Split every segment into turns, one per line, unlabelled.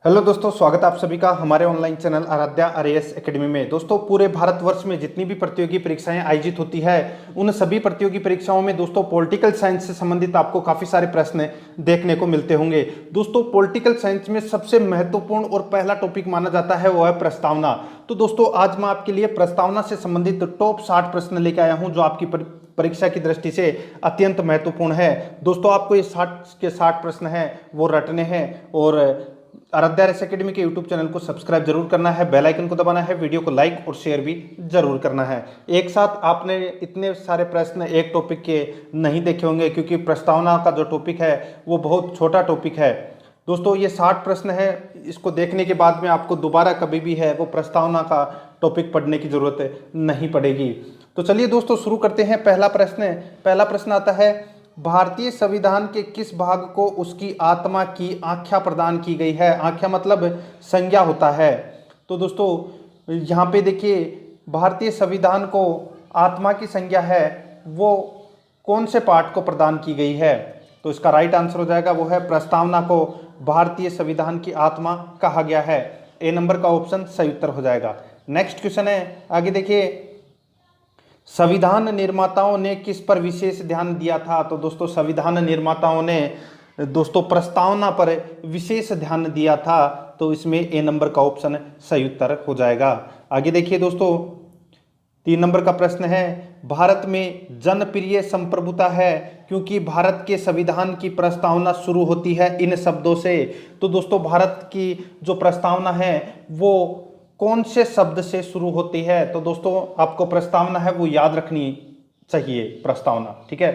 Hello दोस्तों, स्वागत है आप सभी का हमारे online channel Aaradhya RAS academy में। दोस्तों, पूरे भारतवर्ष में जितनी भी प्रतियोगी परीक्षाएं आयोजित होती है उन सभी प्रतियोगी परीक्षाओं में दोस्तों पॉलिटिकल साइंस से संबंधित आपको काफ़ी सारे प्रश्न देखने को मिलते होंगे। दोस्तों, पॉलिटिकल साइंस में सबसे महत्वपूर्ण और पहला टॉपिक माना जाता है वो है प्रस्तावना। तो दोस्तों, आज मैं आपके लिए प्रस्तावना से संबंधित टॉप 60 प्रश्न लेकर आया हूँ जो आपकी परीक्षा की दृष्टि से अत्यंत महत्वपूर्ण है। दोस्तों, आपको ये 60 के 60 प्रश्न हैं वो रटने हैं और आराध्या आरएएस एकेडमी के यूट्यूब चैनल को सब्सक्राइब जरूर करना है, बेल आइकन को दबाना है, वीडियो को लाइक और शेयर भी जरूर करना है। एक साथ आपने इतने सारे प्रश्न एक टॉपिक के नहीं देखे होंगे क्योंकि प्रस्तावना का जो टॉपिक है वो बहुत छोटा टॉपिक है। दोस्तों, ये 60 प्रश्न है, इसको देखने के बाद में आपको दोबारा कभी भी है वो प्रस्तावना का टॉपिक पढ़ने की जरूरत नहीं पड़ेगी। तो चलिए दोस्तों, शुरू करते हैं। पहला प्रश्न आता है, भारतीय संविधान के किस भाग को उसकी आत्मा की आख्या प्रदान की गई है। आख्या मतलब संज्ञा होता है। तो दोस्तों, यहाँ पे देखिए, भारतीय संविधान को आत्मा की संज्ञा है वो कौन से पार्ट को प्रदान की गई है। तो इसका राइट आंसर हो जाएगा वो है प्रस्तावना को भारतीय संविधान की आत्मा कहा गया है। ए नंबर का ऑप्शन सही उत्तर हो जाएगा। नेक्स्ट क्वेश्चन है, आगे देखिए, संविधान निर्माताओं ने किस पर विशेष ध्यान दिया था। तो दोस्तों, संविधान निर्माताओं ने दोस्तों प्रस्तावना पर विशेष ध्यान दिया था। तो इसमें ए नंबर का ऑप्शन सही उत्तर हो जाएगा। आगे देखिए दोस्तों, 3 नंबर का प्रश्न है, भारत में जनप्रिय संप्रभुता है क्योंकि भारत के संविधान की प्रस्तावना शुरू होती है इन शब्दों से। तो दोस्तों, भारत की जो प्रस्तावना है वो कौन से शब्द से शुरू होती है। तो दोस्तों, आपको प्रस्तावना है वो याद रखनी चाहिए। प्रस्तावना, ठीक है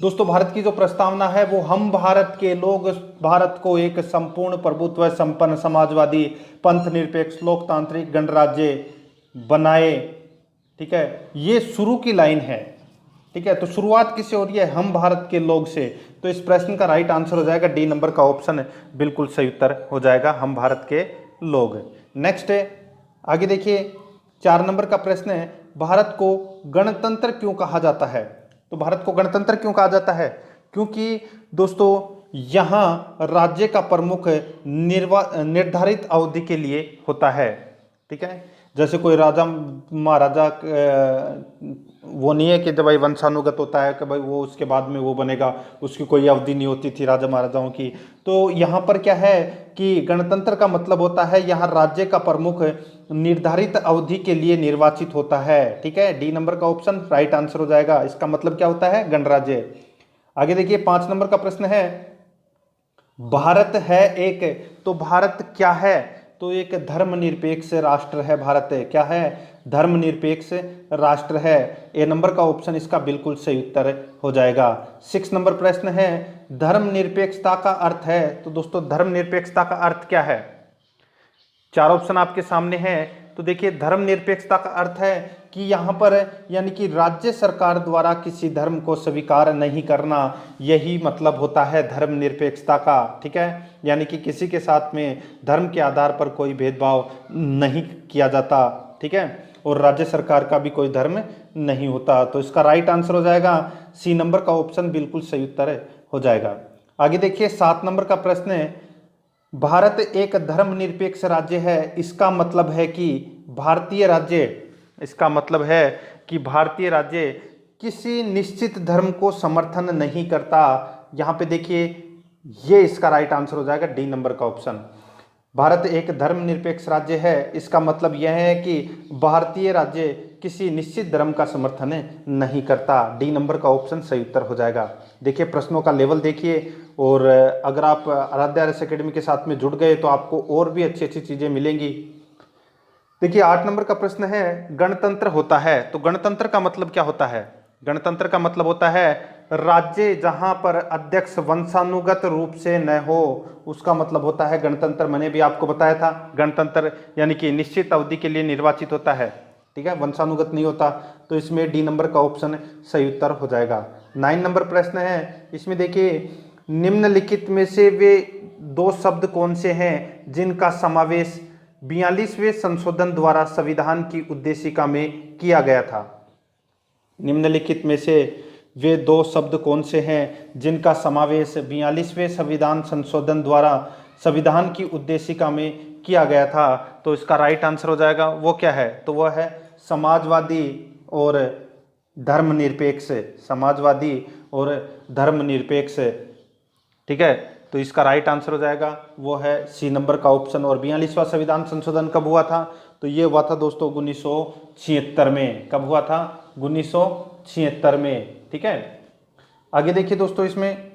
दोस्तों, भारत की जो प्रस्तावना है वो हम भारत के लोग भारत को एक संपूर्ण प्रभुत्व संपन्न समाजवादी पंथ निरपेक्ष लोकतांत्रिक गणराज्य बनाए। ठीक है, ये शुरू की लाइन है। ठीक है, तो शुरुआत किससे हो रही है, हम भारत के लोग से। तो इस प्रश्न का राइट आंसर हो जाएगा डी नंबर का ऑप्शन बिल्कुल सही उत्तर हो जाएगा, हम भारत के लोग। नेक्स्ट है, आगे देखिए, 4 नंबर का प्रश्न है, भारत को गणतंत्र क्यों कहा जाता है। तो भारत को गणतंत्र क्यों कहा जाता है, क्योंकि दोस्तों यहाँ राज्य का प्रमुख निर्धारित अवधि के लिए होता है। ठीक है, जैसे कोई राजा महाराजा वो नहीं है कि जब भाई वंशानुगत होता है कि भाई वो उसके बाद में वो बनेगा, उसकी कोई अवधि नहीं होती थी राजा महाराजाओं की। तो यहाँ पर क्या है कि गणतंत्र का मतलब होता है यहाँ राज्य का प्रमुख निर्धारित अवधि के लिए निर्वाचित होता है। ठीक है, डी नंबर का ऑप्शन राइट आंसर हो जाएगा। इसका मतलब क्या होता है, गणराज्य। आगे देखिए, 5 नंबर का प्रश्न है, भारत है एक, तो भारत क्या है। तो एक धर्मनिरपेक्ष राष्ट्र है। भारत क्या है, धर्मनिरपेक्ष राष्ट्र है। ए नंबर का ऑप्शन इसका बिल्कुल सही उत्तर हो जाएगा। 6 नंबर प्रश्न है, धर्मनिरपेक्षता का अर्थ है। तो दोस्तों, धर्मनिरपेक्षता का अर्थ क्या है, 4 ऑप्शन आपके सामने हैं। तो देखिए, धर्मनिरपेक्षता का अर्थ है कि यहाँ पर यानी कि राज्य सरकार द्वारा किसी धर्म को स्वीकार नहीं करना, यही मतलब होता है धर्मनिरपेक्षता का। ठीक है, यानी कि किसी के साथ में धर्म के आधार पर कोई भेदभाव नहीं किया जाता। ठीक है, और राज्य सरकार का भी कोई धर्म नहीं होता। तो इसका राइट आंसर हो जाएगा सी नंबर का ऑप्शन बिल्कुल सही उत्तर हो जाएगा। आगे देखिए, 7 नंबर का प्रश्न है, भारत एक धर्मनिरपेक्ष राज्य है, इसका मतलब है कि भारतीय राज्य किसी निश्चित धर्म को समर्थन नहीं करता। यहाँ पे देखिए, ये इसका राइट आंसर हो जाएगा डी नंबर का ऑप्शन। भारत एक धर्मनिरपेक्ष राज्य है, इसका मतलब यह है कि भारतीय राज्य किसी निश्चित धर्म का समर्थन नहीं करता। डी नंबर का ऑप्शन सही उत्तर हो जाएगा। देखिए, प्रश्नों का लेवल देखिए, और अगर आप आराध्या आरएएस एकेडमी के साथ में जुड़ गए तो आपको और भी अच्छी अच्छी चीज़ें मिलेंगी। देखिए, 8 नंबर का प्रश्न है, गणतंत्र होता है, तो गणतंत्र का मतलब क्या होता है। गणतंत्र का मतलब होता है राज्य जहां पर अध्यक्ष वंशानुगत रूप से न हो, उसका मतलब होता है गणतंत्र। मैंने भी आपको बताया था, गणतंत्र यानी कि निश्चित अवधि के लिए निर्वाचित होता है। ठीक है, वंशानुगत नहीं होता। तो इसमें डी नंबर का ऑप्शन सही उत्तर हो जाएगा। 9 नंबर प्रश्न है, इसमें देखिए, निम्नलिखित में से वे 2 शब्द कौन से हैं जिनका समावेश 42वें संशोधन द्वारा संविधान की उद्देशिका में किया गया था। निम्नलिखित में से वे 2 शब्द कौन से हैं जिनका समावेश 42वें संविधान संशोधन द्वारा संविधान की उद्देशिका में किया गया था। तो इसका राइट आंसर हो जाएगा वो क्या है, तो वह है समाजवादी और धर्मनिरपेक्ष, समाजवादी और धर्मनिरपेक्ष। ठीक है, तो इसका राइट आंसर हो जाएगा वो है सी नंबर का ऑप्शन। और 42वां संविधान संशोधन कब हुआ था, तो ये हुआ था दोस्तों 1976 में। कब हुआ था, 1976 में। ठीक है, आगे देखिए दोस्तों, इसमें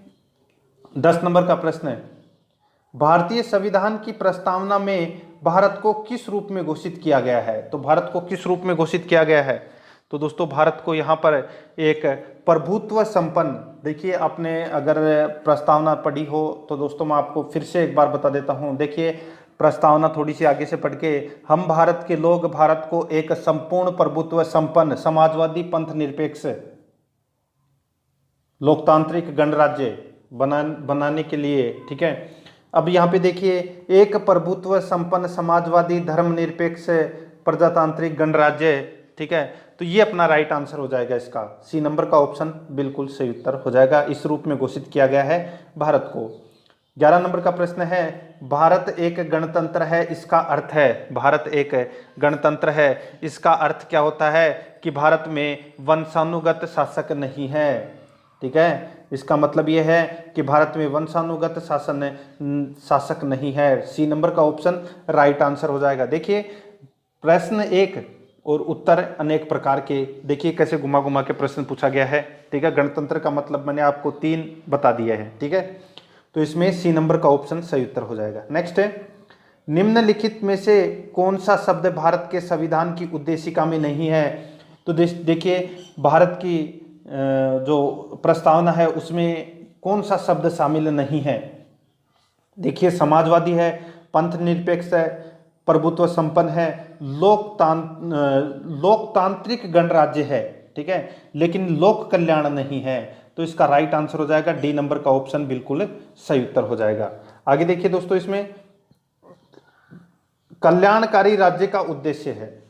10 नंबर का प्रश्न है, भारतीय संविधान की प्रस्तावना में भारत को किस रूप में घोषित किया गया है। तो भारत को किस रूप में घोषित किया गया है, तो दोस्तों भारत को यहाँ पर एक प्रभुत्व संपन्न, देखिए आपने अगर प्रस्तावना पढ़ी हो तो दोस्तों मैं आपको फिर से एक बार बता देता हूँ। देखिए प्रस्तावना थोड़ी सी आगे से पढ़ के, हम भारत के लोग भारत को एक संपूर्ण प्रभुत्व संपन्न समाजवादी पंथ निरपेक्ष लोकतांत्रिक गणराज्य बनाने के लिए। ठीक है, अब यहाँ पे देखिए एक प्रभुत्व संपन्न समाजवादी धर्मनिरपेक्ष प्रजातांत्रिक गणराज्य। ठीक है, तो ये अपना राइट आंसर हो जाएगा, इसका सी नंबर का ऑप्शन बिल्कुल सही उत्तर हो जाएगा। इस रूप में घोषित किया गया है भारत को। 11 नंबर का प्रश्न है, भारत एक गणतंत्र है, इसका अर्थ है, भारत एक गणतंत्र है, इसका अर्थ क्या होता है कि भारत में वंशानुगत शासक नहीं है। ठीक है, इसका मतलब यह है कि भारत में वंशानुगत शासक नहीं है। सी नंबर का ऑप्शन राइट आंसर हो जाएगा। देखिए प्रश्न एक और उत्तर अनेक प्रकार के, देखिए कैसे घुमा घुमा के प्रश्न पूछा गया है। ठीक है, गणतंत्र का मतलब मैंने आपको 3 बता दिया है। ठीक है, तो इसमें सी नंबर का ऑप्शन सही उत्तर हो जाएगा। नेक्स्ट है, निम्नलिखित में से कौन सा शब्द भारत के संविधान की उद्देशिका में नहीं है। तो देखिए भारत की जो प्रस्तावना है उसमें कौन सा शब्द शामिल नहीं है। देखिए समाजवादी है, पंथ निरपेक्ष है, प्रभुत्व संपन्न है, लोकतांत्रिक गणराज्य है। ठीक है, लेकिन लोक कल्याण नहीं है। तो इसका राइट आंसर हो जाएगा डी नंबर का ऑप्शन बिल्कुल सही उत्तर हो जाएगा। आगे देखिए दोस्तों, इसमें कल्याणकारी राज्य का उद्देश्य है,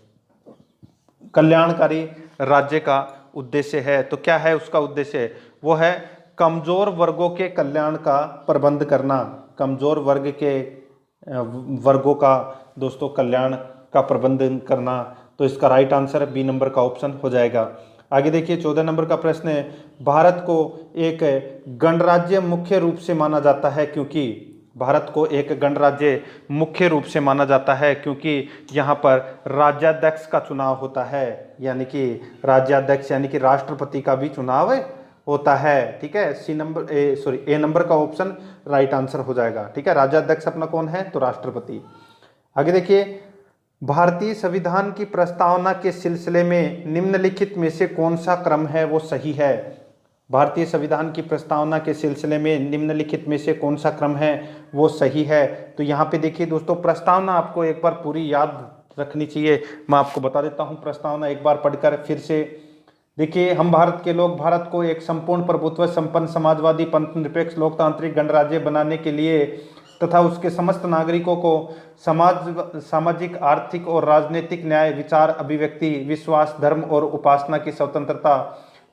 कल्याणकारी राज्य का उद्देश्य है, तो क्या है उसका उद्देश्य, वो है कमजोर वर्गों के कल्याण का प्रबंध करना, कमजोर वर्गों का दोस्तों कल्याण का प्रबंधन करना। तो इसका राइट आंसर बी नंबर का ऑप्शन हो जाएगा। आगे देखिए 14 नंबर का प्रश्न है, भारत को एक गणराज्य मुख्य रूप से माना जाता है क्योंकि, भारत को एक गणराज्य मुख्य रूप से माना जाता है क्योंकि यहाँ पर राज्याध्यक्ष का चुनाव होता है, यानी कि राज्याध्यक्ष यानी कि राष्ट्रपति का भी चुनाव होता है। ठीक है, ए नंबर का ऑप्शन राइट आंसर हो जाएगा। ठीक है, राज्याध्यक्ष अपना कौन है, तो राष्ट्रपति। आगे देखिए, भारतीय संविधान की प्रस्तावना के सिलसिले में निम्नलिखित में से कौन सा क्रम है वो सही है। भारतीय संविधान की प्रस्तावना के सिलसिले में निम्नलिखित में से कौन सा क्रम है वो सही है। तो यहाँ पे देखिए दोस्तों, प्रस्तावना आपको एक बार पूरी याद रखनी चाहिए। मैं आपको बता देता हूँ प्रस्तावना एक बार पढ़कर फिर से। देखिए, हम भारत के लोग भारत को एक संपूर्ण प्रभुत्व संपन्न समाजवादी पंथ निरपेक्ष लोकतांत्रिक गणराज्य बनाने के लिए तथा उसके समस्त नागरिकों को सामाजिक आर्थिक और राजनीतिक न्याय, विचार, अभिव्यक्ति, विश्वास, धर्म और उपासना की स्वतंत्रता,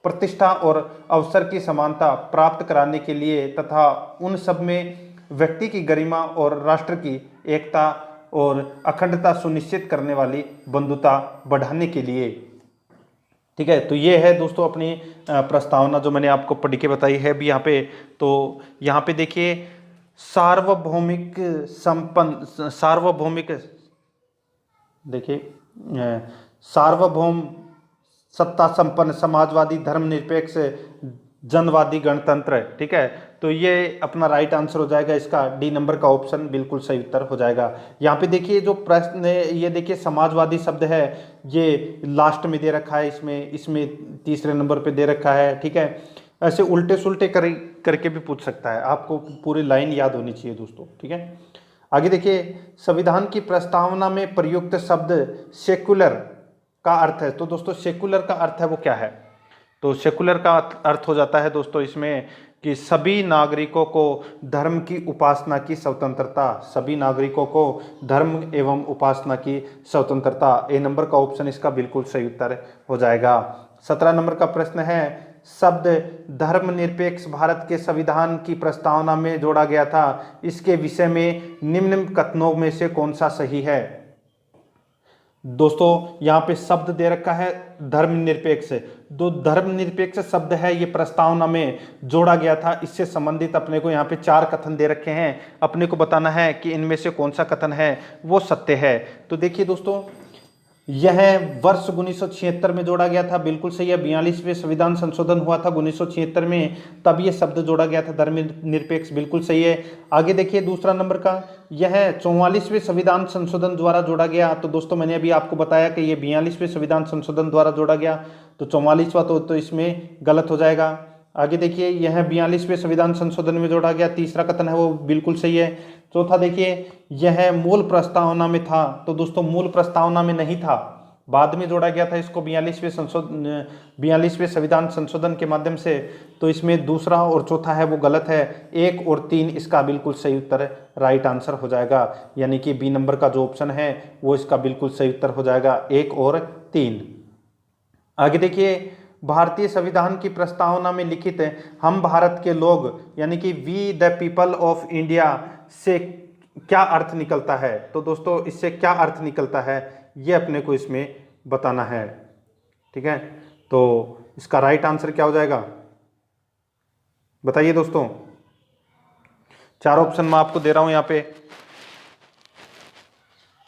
प्रतिष्ठा और अवसर की समानता प्राप्त कराने के लिए तथा उन सब में व्यक्ति की गरिमा और राष्ट्र की एकता और अखंडता सुनिश्चित करने वाली बंधुता बढ़ाने के लिए। ठीक है, तो ये है दोस्तों अपनी प्रस्तावना जो मैंने आपको पढ़ के बताई है अभी यहाँ पे। तो यहाँ पे देखिए सार्वभौम सत्ता संपन्न समाजवादी धर्मनिरपेक्ष जनवादी गणतंत्र। ठीक है, तो ये अपना राइट आंसर हो जाएगा, इसका डी नंबर का ऑप्शन बिल्कुल सही उत्तर हो जाएगा। यहाँ पे देखिए जो प्रश्न है, ये देखिए समाजवादी शब्द है, ये लास्ट में दे रखा है, इसमें तीसरे नंबर पे दे रखा है। ठीक है, ऐसे उल्टे सुल्टे करके भी पूछ सकता है, आपको पूरी लाइन याद होनी चाहिए दोस्तों। ठीक है, आगे देखिए, संविधान की प्रस्तावना में प्रयुक्त शब्द सेकुलर का अर्थ है। तो दोस्तों सेकुलर का अर्थ है वो क्या है, तो सेकुलर का अर्थ हो जाता है दोस्तों इसमें कि सभी नागरिकों को धर्म की उपासना की स्वतंत्रता, सभी नागरिकों को धर्म एवं उपासना की स्वतंत्रता। ए नंबर का ऑप्शन इसका बिल्कुल सही उत्तर हो जाएगा। 17 नंबर का प्रश्न है, शब्द धर्मनिरपेक्ष भारत के संविधान की प्रस्तावना में जोड़ा गया था, इसके विषय में निम्न कथनों में से कौन सा सही है? दोस्तों यहाँ पे शब्द दे रखा है धर्मनिरपेक्ष। जो धर्मनिरपेक्ष शब्द है ये प्रस्तावना में जोड़ा गया था, इससे संबंधित अपने को यहाँ पे 4 कथन दे रखे हैं। अपने को बताना है कि इनमें से कौन सा कथन है वो सत्य है। तो देखिए दोस्तों, यह वर्ष 1976 में जोड़ा गया था, बिल्कुल सही है। 42वें संविधान संशोधन हुआ था 1976 में, तब यह शब्द जोड़ा गया था धर्मनिरपेक्ष, बिल्कुल सही है। आगे देखिए दूसरा नंबर का, यह 44वें संविधान संशोधन द्वारा जोड़ा गया। तो दोस्तों मैंने अभी आपको बताया कि यह 42वें संविधान संशोधन द्वारा जोड़ा गया, तो 44वां तो इसमें गलत हो जाएगा। आगे देखिए, यह 42वें संविधान संशोधन में जोड़ा गया, तीसरा कथन है वो बिल्कुल सही है। चौथा देखिए, यह मूल प्रस्तावना में था। तो दोस्तों मूल प्रस्तावना में नहीं था, बाद में जोड़ा गया था इसको 42वें संविधान संशोधन के माध्यम से। तो इसमें दूसरा और चौथा है वो गलत है। 1 और 3 इसका बिल्कुल सही उत्तर राइट आंसर हो जाएगा, यानी कि बी नंबर का जो ऑप्शन है वो इसका बिल्कुल सही उत्तर हो जाएगा, 1 और 3। आगे देखिए, भारतीय संविधान की प्रस्तावना में लिखित हम भारत के लोग यानी कि we the people of India से क्या अर्थ निकलता है? तो दोस्तों इससे क्या अर्थ निकलता है ये अपने को इसमें बताना है, ठीक है। तो इसका राइट आंसर क्या हो जाएगा बताइए दोस्तों। 4 ऑप्शन मैं आपको दे रहा हूं यहाँ पे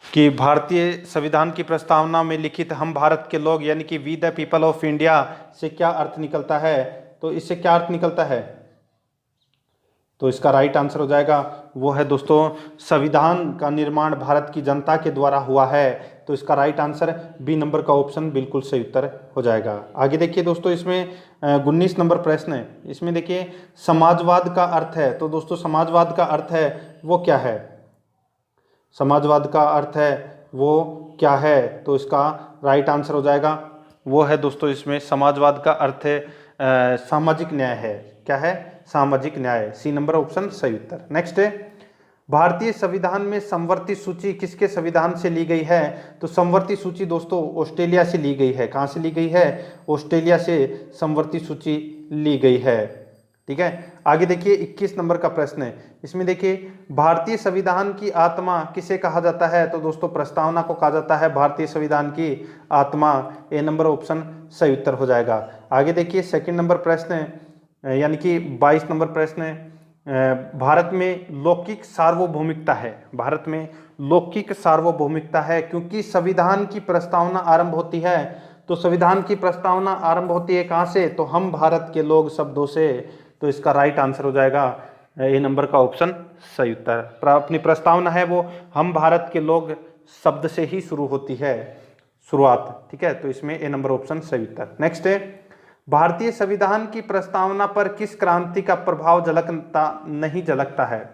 कि भारतीय संविधान की प्रस्तावना में लिखित हम भारत के लोग यानी कि we the people of India से क्या अर्थ निकलता है? तो इससे क्या अर्थ निकलता है? तो इसका राइट आंसर हो जाएगा वो है दोस्तों, संविधान का निर्माण भारत की जनता के द्वारा हुआ है। तो इसका राइट आंसर बी नंबर का ऑप्शन बिल्कुल सही उत्तर हो जाएगा। आगे देखिए दोस्तों, इसमें 19 नंबर प्रश्न है। इसमें देखिए समाजवाद का अर्थ है। तो दोस्तों समाजवाद का अर्थ है वो क्या है? समाजवाद का अर्थ है वो क्या है? तो इसका राइट आंसर हो जाएगा वो है दोस्तों, इसमें समाजवाद का अर्थ है सामाजिक न्याय है। क्या है? सामाजिक न्याय। सी नंबर ऑप्शन सही उत्तर। नेक्स्ट है, भारतीय संविधान में समवर्ती सूची किसके संविधान से ली गई है? तो समवर्ती सूची दोस्तों ऑस्ट्रेलिया से ली गई है। कहाँ से ली गई है? ऑस्ट्रेलिया से समवर्ती सूची ली गई है, ठीक है। आगे देखिए 21 नंबर का प्रश्न है। इसमें देखिए भारतीय संविधान की आत्मा किसे कहा जाता है? तो दोस्तों प्रस्तावना को कहा जाता है भारतीय संविधान की आत्मा। ए नंबर ऑप्शन सही उत्तर हो जाएगा। आगे देखिए सेकंड नंबर प्रश्न है, यानी कि 22 नंबर प्रश्न है, भारत में लौकिक सार्वभौमिकता है। भारत में लौकिक सार्वभौमिकता है क्योंकि संविधान की प्रस्तावना आरंभ होती है। तो संविधान की प्रस्तावना आरंभ होती है कहाँ से? तो हम भारत के लोग शब्दों से। तो इसका राइट आंसर हो जाएगा ए नंबर का ऑप्शन सही उत्तर। अपनी प्रस्तावना है वो हम भारत के लोग शब्द से ही शुरू होती है, शुरुआत, ठीक है। तो इसमें ए नंबर ऑप्शन सही उत्तर। नेक्स्ट है, भारतीय संविधान की प्रस्तावना पर किस क्रांति का प्रभाव नहीं झलकता है?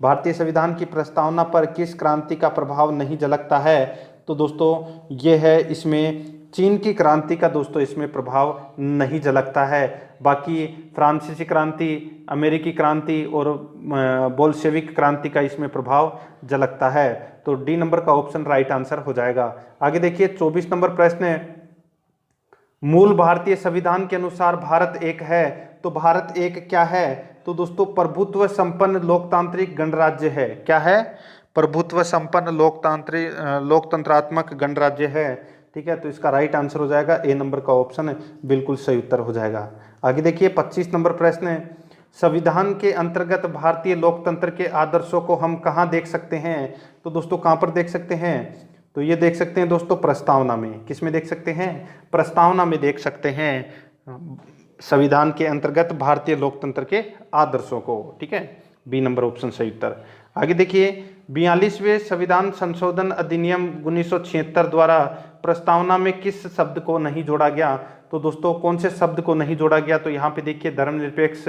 भारतीय संविधान की प्रस्तावना पर किस क्रांति का प्रभाव नहीं झलकता है? तो दोस्तों ये है इसमें चीन की क्रांति का दोस्तों इसमें प्रभाव नहीं झलकता है। बाकी फ्रांसीसी क्रांति, अमेरिकी क्रांति और बोल्शेविक क्रांति का इसमें प्रभाव झलकता है। तो डी नंबर का ऑप्शन राइट आंसर हो जाएगा। आगे देखिए 24 नंबर प्रश्न है, मूल भारतीय संविधान के अनुसार भारत एक है। तो भारत एक क्या है? तो दोस्तों प्रभुत्व संपन्न लोकतांत्रिक गणराज्य है। क्या है? प्रभुत्व संपन्न लोकतंत्रात्मक गणराज्य है, ठीक है। तो इसका राइट आंसर हो जाएगा ए नंबर का ऑप्शन बिल्कुल सही उत्तर हो जाएगा। आगे देखिए 25 नंबर प्रश्न है, संविधान के अंतर्गत भारतीय लोकतंत्र के आदर्शों को हम कहाँ देख सकते हैं? तो दोस्तों कहाँ पर देख सकते हैं? तो ये देख सकते हैं दोस्तों प्रस्तावना में। किस में देख सकते हैं? प्रस्तावना में देख सकते हैं संविधान के अंतर्गत भारतीय लोकतंत्र के आदर्शों को, ठीक है। बी नंबर ऑप्शन सही उत्तर। आगे देखिए 42वें संविधान संशोधन अधिनियम 1976 द्वारा प्रस्तावना में किस शब्द को नहीं जोड़ा गया? तो दोस्तों कौन से शब्द को नहीं जोड़ा गया? तो यहाँ पे देखिए धर्मनिरपेक्ष,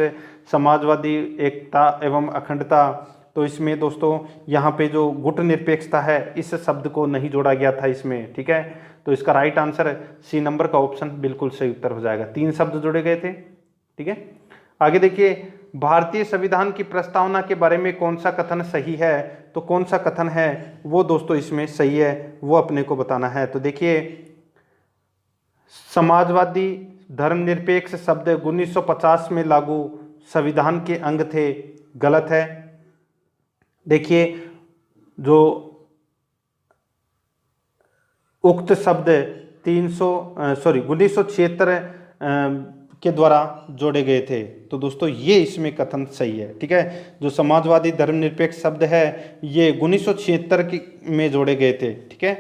समाजवादी, एकता एवं अखंडता। तो इसमें दोस्तों यहाँ पे जो गुट निरपेक्षता है इस शब्द को नहीं जोड़ा गया था इसमें, ठीक है। तो इसका राइट आंसर सी नंबर का ऑप्शन बिल्कुल सही उत्तर हो जाएगा। 3 शब्द जोड़े गए थे, ठीक है। आगे देखिए भारतीय संविधान की प्रस्तावना के बारे में कौन सा कथन सही है? तो कौन सा कथन है वो दोस्तों इसमें सही है वो अपने को बताना है। तो देखिए समाजवादी धर्मनिरपेक्ष शब्द 1950 में लागू संविधान के अंग थे, गलत है। देखिए जो उक्त शब्द 1976 के द्वारा जोड़े गए थे, तो दोस्तों ये इसमें कथन सही है। ठीक है, जो समाजवादी धर्मनिरपेक्ष शब्द है ये 1976 में जोड़े गए थे। ठीक है,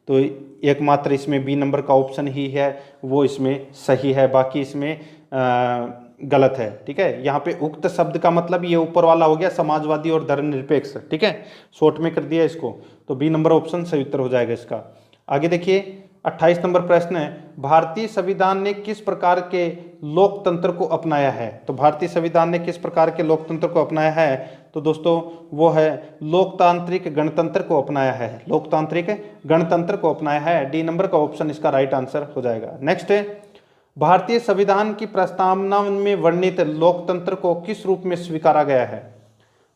तो एकमात्र इसमें बी नंबर का ऑप्शन ही है वो इसमें सही है, बाकी इसमें गलत है। ठीक है, यहाँ पे उक्त शब्द का मतलब ये ऊपर वाला हो गया समाजवादी और धर्मनिरपेक्ष। ठीक है, शॉर्ट में कर दिया इसको, तो बी नंबर ऑप्शन सही उत्तर हो जाएगा इसका। आगे देखिए 28 नंबर प्रश्न है, भारतीय संविधान ने किस प्रकार के लोकतंत्र को अपनाया है? तो भारतीय संविधान ने किस प्रकार के लोकतंत्र को अपनाया है? तो दोस्तों वो है लोकतांत्रिक गणतंत्र को अपनाया है, लोकतांत्रिक गणतंत्र को अपनाया है। डी नंबर का ऑप्शन इसका राइट आंसर हो जाएगा। नेक्स्ट है, भारतीय संविधान की प्रस्तावना में वर्णित लोकतंत्र को किस रूप में स्वीकारा गया है?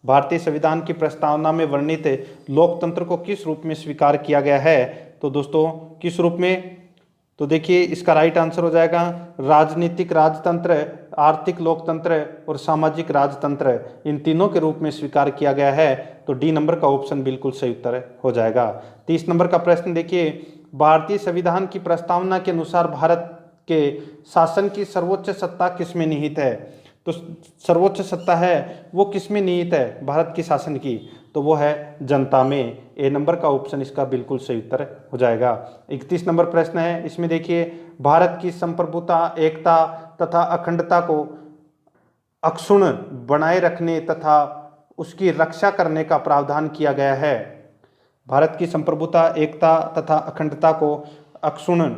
भारतीय संविधान की प्रस्तावना में वर्णित लोकतंत्र को किस रूप में स्वीकार किया गया है? तो दोस्तों किस रूप में? तो देखिए इसका राइट आंसर हो जाएगा राजनीतिक राजतंत्र, आर्थिक लोकतंत्र और सामाजिक राजतंत्र, इन तीनों के रूप में स्वीकार किया गया है। तो डी नंबर का ऑप्शन बिल्कुल सही उत्तर हो जाएगा। 30 नंबर का प्रश्न देखिए, भारतीय संविधान की प्रस्तावना के अनुसार भारत के शासन की सर्वोच्च सत्ता किसमें निहित है? तो सर्वोच्च सत्ता है वो किसमें निहित है भारत की शासन की? तो वो है जनता में। ए नंबर का ऑप्शन इसका बिल्कुल सही उत्तर हो जाएगा। 31 नंबर प्रश्न है, इसमें देखिए भारत की संप्रभुता, एकता तथा अखंडता को अक्षुण्ण बनाए रखने तथा उसकी रक्षा करने का प्रावधान किया गया है। भारत की संप्रभुता, एकता तथा अखंडता को अक्षुण्ण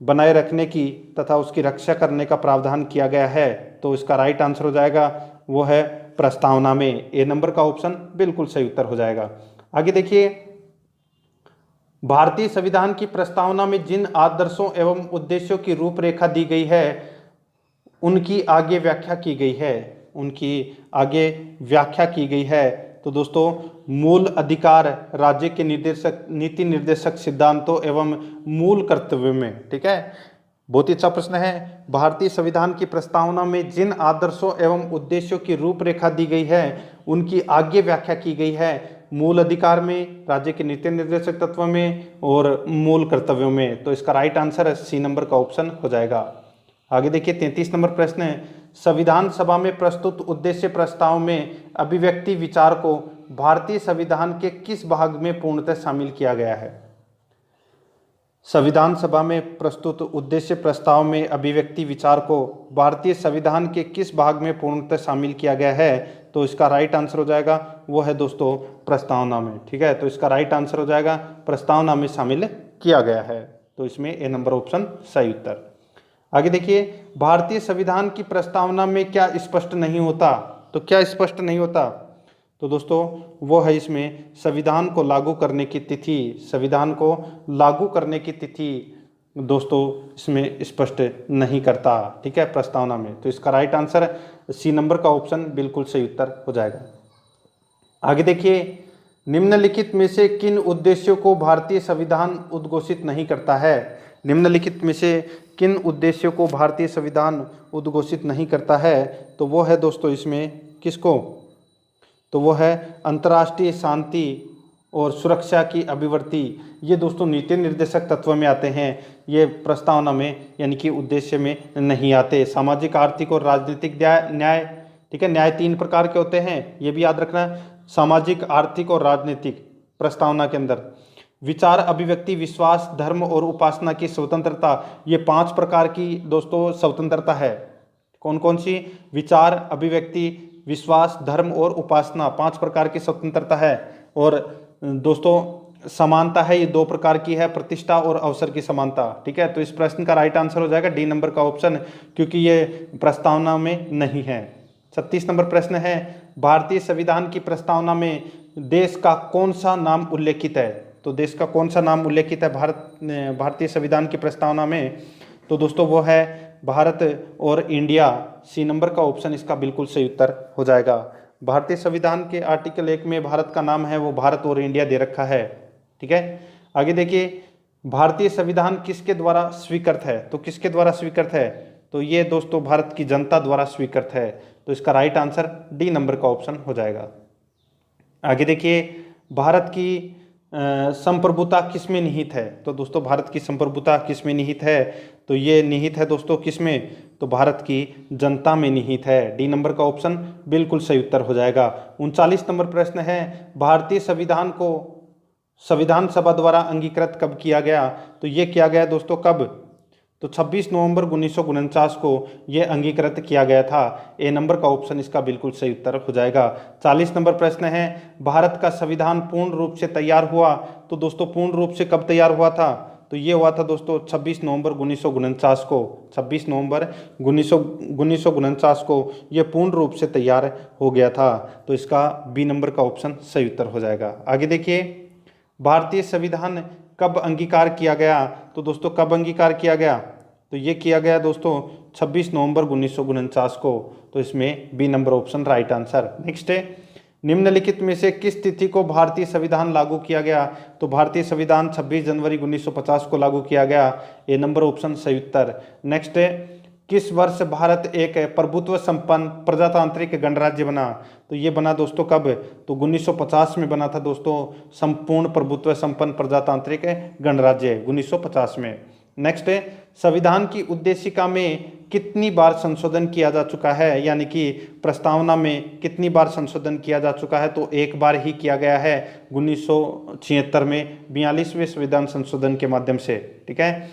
बनाए रखने की तथा उसकी रक्षा करने का प्रावधान किया गया है। तो इसका राइट आंसर हो जाएगा वो है प्रस्तावना में। ए नंबर का ऑप्शन बिल्कुल सही उत्तर हो जाएगा। आगे देखिए, भारतीय संविधान की प्रस्तावना में जिन आदर्शों एवं उद्देश्यों की रूपरेखा दी गई है उनकी आगे व्याख्या की गई है, उनकी आगे व्याख्या की गई है। तो दोस्तों मूल अधिकार, राज्य के निर्देशक, नीति निर्देशक सिद्धांतों एवं मूल कर्तव्य में। ठीक है, बहुत ही अच्छा प्रश्न है। भारतीय संविधान की प्रस्तावना में जिन आदर्शों एवं उद्देश्यों की रूपरेखा दी गई है उनकी आगे व्याख्या की गई है मूल अधिकार में, राज्य के नीति निर्देशक तत्व में और मूल कर्तव्यों में। तो इसका राइट आंसर सी नंबर का ऑप्शन हो जाएगा। आगे देखिए 33 नंबर प्रश्न है, संविधान सभा में प्रस्तुत उद्देश्य प्रस्ताव में अभिव्यक्ति विचार को भारतीय संविधान के किस भाग में पूर्णतः शामिल किया गया है? संविधान सभा में प्रस्तुत उद्देश्य प्रस्ताव में अभिव्यक्ति विचार को भारतीय संविधान के किस भाग में पूर्णतः शामिल किया गया है? तो इसका राइट आंसर हो जाएगा वो है दोस्तों प्रस्तावना में। ठीक है, तो इसका राइट आंसर हो जाएगा प्रस्तावना में शामिल किया गया है। तो इसमें ए नंबर ऑप्शन सही उत्तर। आगे देखिए, भारतीय संविधान की प्रस्तावना में क्या स्पष्ट नहीं होता? तो क्या स्पष्ट नहीं होता? तो दोस्तों वो है इसमें संविधान को लागू करने की तिथि, संविधान को लागू करने की तिथि दोस्तों इसमें स्पष्ट नहीं करता। ठीक है, प्रस्तावना में। तो इसका राइट आंसर सी नंबर का ऑप्शन बिल्कुल सही उत्तर हो जाएगा। आगे देखिए, निम्नलिखित में से किन उद्देश्यों को भारतीय संविधान उद्घोषित नहीं करता है? निम्नलिखित में से किन उद्देश्यों को भारतीय संविधान उद्घोषित नहीं करता है? तो वो है दोस्तों इसमें किसको? तो वो है अंतर्राष्ट्रीय शांति और सुरक्षा की अभिवृद्धि। ये दोस्तों नीति निर्देशक तत्व में आते हैं, ये प्रस्तावना में यानी कि उद्देश्य में नहीं आते। सामाजिक, आर्थिक और राजनीतिक न्याय। ठीक है, न्याय 3 प्रकार के होते हैं, ये भी याद रखना, सामाजिक, आर्थिक और राजनीतिक। प्रस्तावना के अंदर विचार, अभिव्यक्ति, विश्वास, धर्म और उपासना की स्वतंत्रता, ये 5 प्रकार की दोस्तों स्वतंत्रता है। कौन कौन सी? विचार, अभिव्यक्ति, विश्वास, धर्म और उपासना, 5 प्रकार की स्वतंत्रता है। और दोस्तों समानता है, ये 2 प्रकार की है, प्रतिष्ठा और अवसर की समानता। ठीक है, तो इस प्रश्न का राइट आंसर हो जाएगा डी नंबर का ऑप्शन, क्योंकि ये प्रस्तावना में नहीं है। 36 नंबर प्रश्न है, भारतीय संविधान की प्रस्तावना में देश का कौन सा नाम उल्लेखित है? तो देश का कौन सा नाम उल्लेखित है भारतीय संविधान की प्रस्तावना में? तो दोस्तों वो है भारत और इंडिया। सी नंबर का ऑप्शन इसका बिल्कुल सही उत्तर हो जाएगा। भारतीय संविधान के आर्टिकल 1 में भारत का नाम है वो भारत और इंडिया दे रखा है। ठीक है, आगे देखिए, भारतीय संविधान किसके द्वारा स्वीकृत है? तो किसके द्वारा स्वीकृत है? तो ये दोस्तों भारत की जनता द्वारा स्वीकृत है। तो इसका राइट आंसर डी नंबर का ऑप्शन हो जाएगा। आगे देखिए, भारत की संप्रभुता किसमें निहित है? तो दोस्तों भारत की संप्रभुता किसमें निहित है? तो ये निहित है दोस्तों किसमें? तो भारत की जनता में निहित है। डी नंबर का ऑप्शन बिल्कुल सही उत्तर हो जाएगा। 39 नंबर प्रश्न है, भारतीय संविधान को संविधान सभा द्वारा अंगीकृत कब किया गया? तो ये किया गया दोस्तों कब? तो 26 नवंबर 1949 को यह अंगीकृत किया गया था। ए नंबर का ऑप्शन इसका बिल्कुल सही उत्तर हो जाएगा। 40 नंबर प्रश्न है, भारत का संविधान पूर्ण रूप से तैयार हुआ? तो दोस्तों पूर्ण रूप से कब तैयार हुआ था? तो ये हुआ था दोस्तों 26 नवंबर 1949 को। 26 नवंबर 1949 को यह पूर्ण रूप से तैयार हो गया था। तो इसका बी नंबर का ऑप्शन सही उत्तर हो जाएगा। आगे देखिए, भारतीय संविधान कब अंगीकार किया गया? तो दोस्तों कब अंगीकार किया गया? तो ये किया गया दोस्तों 26 नवंबर 1949 को। तो इसमें B number option right answer. Next है, निम्नलिखित में से किस तिथि को भारतीय संविधान लागू किया गया? तो भारतीय संविधान 26 जनवरी 1950 को लागू किया गया। ए नंबर ऑप्शन सही उत्तर। नेक्स्ट है, किस वर्ष भारत एक प्रभुत्व संपन्न प्रजातांत्रिक गणराज्य बना? तो ये बना दोस्तों कब? तो 1950 में बना था दोस्तों संपूर्ण प्रभुत्व संपन्न प्रजातांत्रिक गणराज्य 1950 में। नेक्स्ट है, संविधान की उद्देशिका में कितनी बार संशोधन किया जा चुका है? यानी कि प्रस्तावना में कितनी बार संशोधन किया जा चुका है? तो एक बार ही किया गया है 1976 में 42वें संविधान संशोधन के माध्यम से। ठीक है,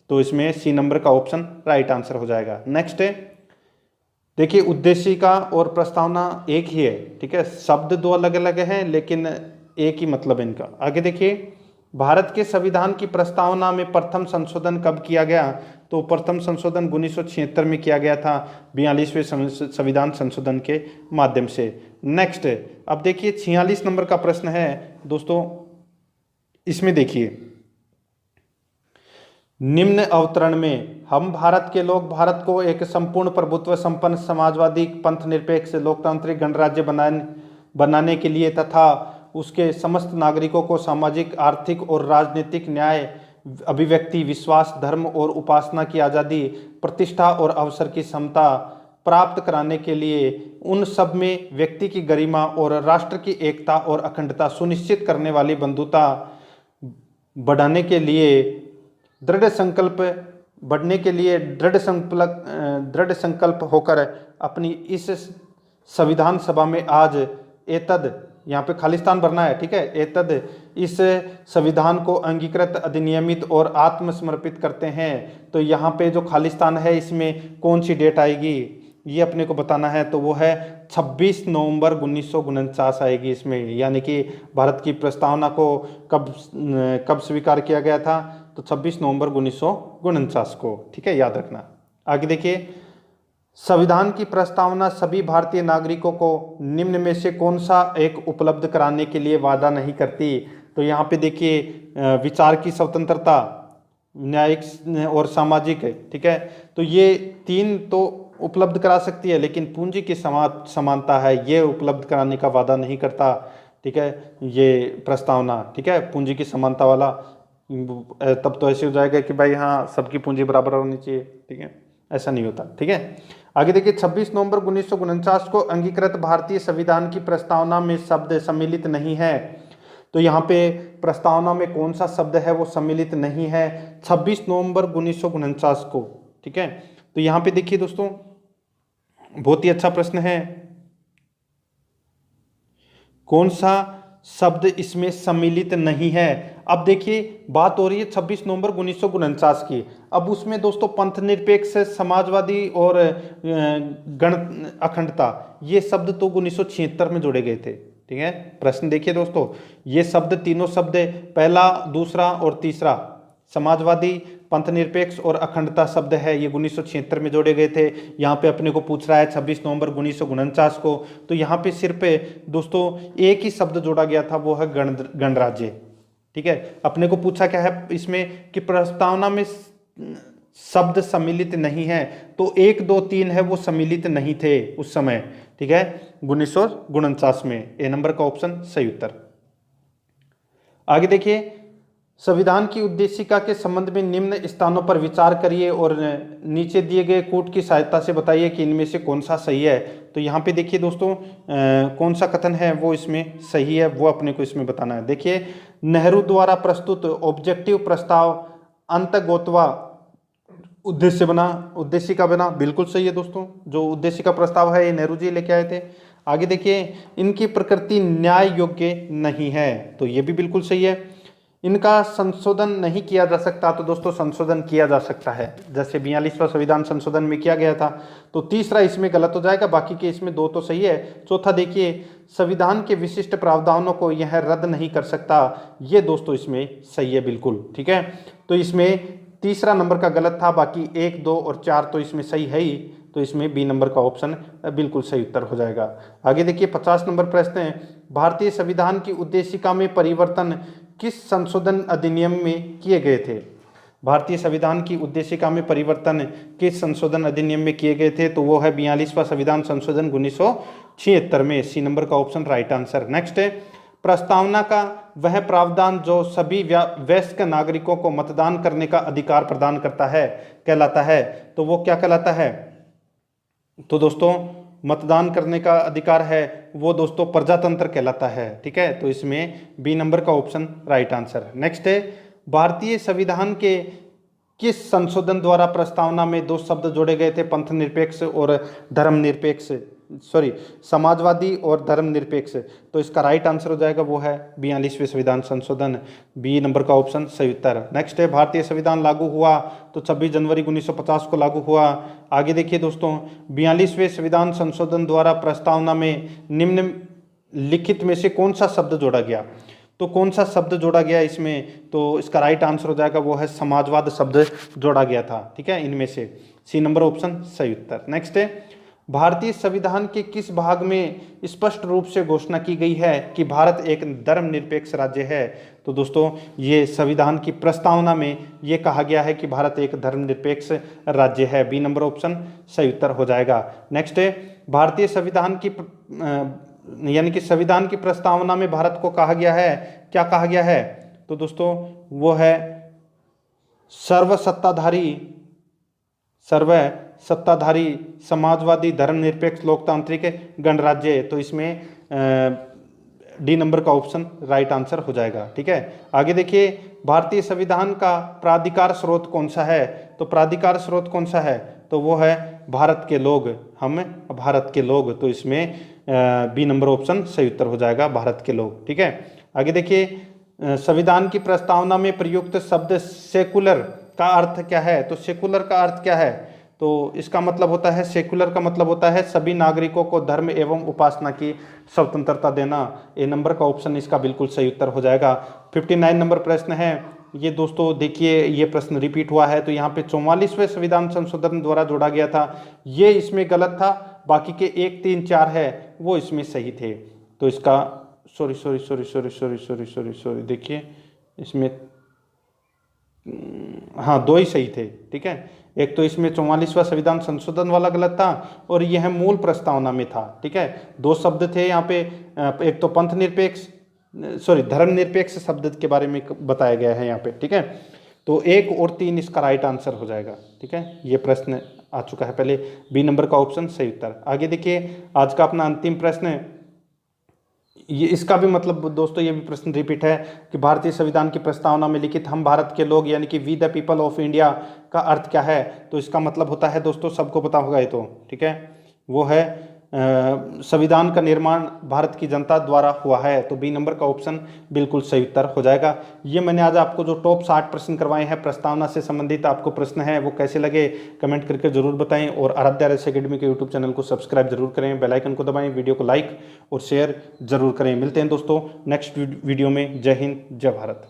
तो इसमें सी नंबर का ऑप्शन राइट आंसर हो जाएगा। नेक्स्ट है, देखिए उद्देशिका और प्रस्तावना एक ही है। ठीक है, शब्द दो अलग अलग हैं लेकिन एक ही मतलब इनका। आगे देखिए, भारत के संविधान की प्रस्तावना में प्रथम संशोधन कब किया गया? तो प्रथम संशोधन 1976 में किया गया था 42वें संविधान संशोधन के माध्यम से। नेक्स्ट, अब देखिए 46 नंबर का प्रश्न है दोस्तों, इसमें देखिए, निम्न अवतरण में हम भारत के लोग भारत को एक संपूर्ण प्रभुत्व संपन्न समाजवादी पंथ निरपेक्ष लोकतांत्रिक गणराज्य बनाने के लिए तथा उसके समस्त नागरिकों को सामाजिक आर्थिक और राजनीतिक न्याय अभिव्यक्ति विश्वास धर्म और उपासना की आज़ादी प्रतिष्ठा और अवसर की समता प्राप्त कराने के लिए उन सब में व्यक्ति की गरिमा और राष्ट्र की एकता और अखंडता सुनिश्चित करने वाली बंधुता बढ़ाने के लिए दृढ़ संकल्प होकर अपनी इस संविधान सभा में आज एतद, यहाँ पे खालिस्तान भरना है। ठीक है, एतद इस संविधान को अंगीकृत अधिनियमित और आत्मसमर्पित करते हैं। तो यहाँ पे जो खालिस्तान है इसमें कौन सी डेट आएगी ये अपने को बताना है। तो वो है 26 नवंबर 1949 आएगी इसमें। यानी कि भारत की प्रस्तावना को कब स्वीकार किया गया था? तो 26 नवंबर 1949 को। ठीक है, याद रखना। आगे देखिए, संविधान की प्रस्तावना सभी भारतीय नागरिकों को निम्न में से कौन सा एक उपलब्ध कराने के लिए वादा नहीं करती? तो यहाँ पे देखिए, विचार की स्वतंत्रता, न्यायिक और सामाजिक है। ठीक है, तो ये तीन तो उपलब्ध करा सकती है लेकिन पूंजी की समानता है ये उपलब्ध कराने का वादा नहीं करता। ठीक है, ये प्रस्तावना। ठीक है, पूंजी की समानता वाला, तब तो ऐसे हो जाएगा कि भाई हाँ सबकी पूंजी बराबर होनी चाहिए। ठीक है, ऐसा नहीं होता। ठीक है, आगे देखिए, 26 नवंबर 1949 को अंगीकृत भारतीय संविधान की प्रस्तावना में शब्द सम्मिलित नहीं है। तो यहाँ पे प्रस्तावना में कौन सा शब्द है वो सम्मिलित नहीं है 26 नवंबर 1949 को। ठीक है, तो यहाँ पे देखिए दोस्तों, बहुत ही अच्छा प्रश्न है, कौन सा शब्द इसमें सम्मिलित नहीं है। अब देखिए बात हो रही है 26 नवंबर 1949 की। अब उसमें दोस्तों पंथ निरपेक्ष समाजवादी और गण अखंडता ये शब्द तो 1976 में जोड़े गए थे। ठीक है, प्रश्न देखिए दोस्तों, ये शब्द तीनों शब्द पहला दूसरा और तीसरा समाजवादी पंथ निरपेक्ष और अखंडता शब्द है ये 1976 में जोड़े गए थे। यहाँ पे अपने को पूछ रहा है 26 नवंबर 1949 को। तो यहाँ पे सिर्फ दोस्तों एक ही शब्द जोड़ा गया था, वो है गणराज्य। ठीक है, अपने को पूछा क्या है इसमें कि प्रस्तावना में शब्द सम्मिलित नहीं है, तो 1 2 3 है वो सम्मिलित नहीं थे उस समय। ठीक है, 1949 में। ए नंबर का ऑप्शन सही उत्तर। आगे देखिए, संविधान की उद्देशिका के संबंध में निम्न स्थानों पर विचार करिए और नीचे दिए गए कूट की सहायता से बताइए कि इनमें से कौन सा सही है। तो यहाँ पे देखिए दोस्तों, कौन सा कथन है वो इसमें सही है वो अपने को इसमें बताना है। देखिए, नेहरू द्वारा प्रस्तुत ऑब्जेक्टिव प्रस्ताव अंतर्गोत्वा उद्देशिका बना, बिल्कुल सही है दोस्तों। जो उद्देशिका प्रस्ताव है ये नेहरू जी लेके आए थे। आगे देखिए, इनकी प्रकृति न्याय योग्य नहीं है, तो ये भी बिल्कुल सही है। इनका संशोधन नहीं किया जा सकता, तो दोस्तों संशोधन किया जा सकता है, जैसे 42वां संविधान संशोधन में किया गया था। तो तीसरा इसमें गलत हो जाएगा, बाकी के इसमें 2 तो सही है। चौथा देखिए, संविधान के विशिष्ट प्रावधानों को यह रद्द नहीं कर सकता, ये दोस्तों इसमें सही है बिल्कुल, ठीक है। तो इसमें तीसरा नंबर का गलत था, बाकी 1, 2 और 4 तो इसमें सही है ही, तो इसमें बी नंबर का ऑप्शन बिल्कुल सही उत्तर हो जाएगा। आगे देखिए, 50 नंबर प्रश्न है, भारतीय संविधान की उद्देशिका में परिवर्तन किस संशोधन अधिनियम में किए गए थे। भारतीय संविधान की उद्देशिका में परिवर्तन किस संशोधन अधिनियम में किए गए थे, तो वो है 42वां संविधान संशोधन 1976 में। सी नंबर का ऑप्शन राइट आंसर। नेक्स्ट है, प्रस्तावना का वह प्रावधान जो सभी वयस्क नागरिकों को मतदान करने का अधिकार प्रदान करता है कहलाता है, तो वो क्या कहलाता है, तो दोस्तों मतदान करने का अधिकार है वो दोस्तों प्रजातंत्र कहलाता है, ठीक है। तो इसमें बी नंबर का ऑप्शन राइट आंसर। नेक्स्ट है, भारतीय संविधान के किस संशोधन द्वारा प्रस्तावना में 2 शब्द जोड़े गए थे, पंथ निरपेक्ष और धर्मनिरपेक्ष, समाजवादी और धर्मनिरपेक्ष। तो इसका राइट आंसर हो जाएगा वो है 42वें संविधान संशोधन, बी नंबर का ऑप्शन सही उत्तर। नेक्स्ट है, भारतीय संविधान लागू हुआ तो 26 जनवरी 1950 को लागू हुआ। आगे देखिए दोस्तों, 42वें संविधान संशोधन द्वारा प्रस्तावना में निम्नलिखित में से कौन सा शब्द जोड़ा गया, तो कौन सा शब्द जोड़ा गया इसमें, तो इसका राइट आंसर हो जाएगा वो है समाजवाद शब्द जोड़ा गया था, ठीक है। इनमें से सी नंबर ऑप्शन सही उत्तर। नेक्स्ट है, भारतीय संविधान के किस भाग में स्पष्ट रूप से घोषणा की गई है कि भारत एक धर्मनिरपेक्ष राज्य है, तो दोस्तों ये संविधान की प्रस्तावना में ये कहा गया है कि भारत एक धर्मनिरपेक्ष राज्य है, बी नंबर ऑप्शन सही उत्तर हो जाएगा। नेक्स्ट है, भारतीय संविधान की यानी कि संविधान की प्रस्तावना में भारत को कहा गया है, क्या कहा गया है, तो दोस्तों वो है सर्वसत्ताधारी समाजवादी धर्मनिरपेक्ष लोकतांत्रिक गणराज्य। तो इसमें डी नंबर का ऑप्शन राइट आंसर हो जाएगा, ठीक है। आगे देखिए, भारतीय संविधान का प्राधिकार स्रोत कौन सा है, तो प्राधिकार स्रोत कौन सा है, तो वो है भारत के लोग, हम भारत के लोग। तो इसमें बी नंबर ऑप्शन सही उत्तर हो जाएगा, भारत के लोग, ठीक है। आगे देखिए, संविधान की प्रस्तावना में प्रयुक्त शब्द सेकुलर का अर्थ क्या है, तो सेकुलर का अर्थ क्या है, तो इसका मतलब होता है, सेकुलर का मतलब होता है सभी नागरिकों को धर्म एवं उपासना की स्वतंत्रता देना। ए नंबर का ऑप्शन इसका बिल्कुल सही उत्तर हो जाएगा। 59 नंबर प्रश्न है, ये दोस्तों देखिए ये प्रश्न रिपीट हुआ है, तो यहाँ पे 44वें संविधान संशोधन द्वारा जोड़ा गया था, ये इसमें गलत था, बाकी के 1, 3, 4 है वो इसमें सही थे। तो इसका सॉरी देखिए इसमें हाँ 2 ही सही थे, ठीक है। एक तो इसमें 44वां संविधान संशोधन वाला गलत था और यह मूल प्रस्तावना में था, ठीक है। 2 शब्द थे यहाँ पे, एक तो पंथ निरपेक्ष धर्मनिरपेक्ष शब्द के बारे में बताया गया है यहाँ पे, ठीक है। तो 1 और 3 इसका राइट आंसर हो जाएगा, ठीक है। ये प्रश्न आ चुका है पहले, बी नंबर का ऑप्शन सही उत्तर। आगे देखिए, आज का अपना अंतिम प्रश्न है, ये इसका भी मतलब दोस्तों ये भी प्रश्न रिपीट है कि भारतीय संविधान की प्रस्तावना में लिखित हम भारत के लोग यानी कि we the people of India का अर्थ क्या है, तो इसका मतलब होता है दोस्तों, सबको पता होगा ये तो, ठीक है, वो है संविधान का निर्माण भारत की जनता द्वारा हुआ है। तो बी नंबर का ऑप्शन बिल्कुल सही उत्तर हो जाएगा। ये मैंने आज आपको जो टॉप 60 प्रश्न करवाए हैं प्रस्तावना से संबंधित आपको प्रश्न है वो कैसे लगे कमेंट करके जरूर बताएं और आराध्या RS एकेडमी के यूट्यूब चैनल को सब्सक्राइब जरूर करें, बेल आइकन को दबाएं, वीडियो को लाइक और शेयर जरूर करें। मिलते हैं दोस्तों नेक्स्ट वीडियो में। जय हिंद, जय भारत।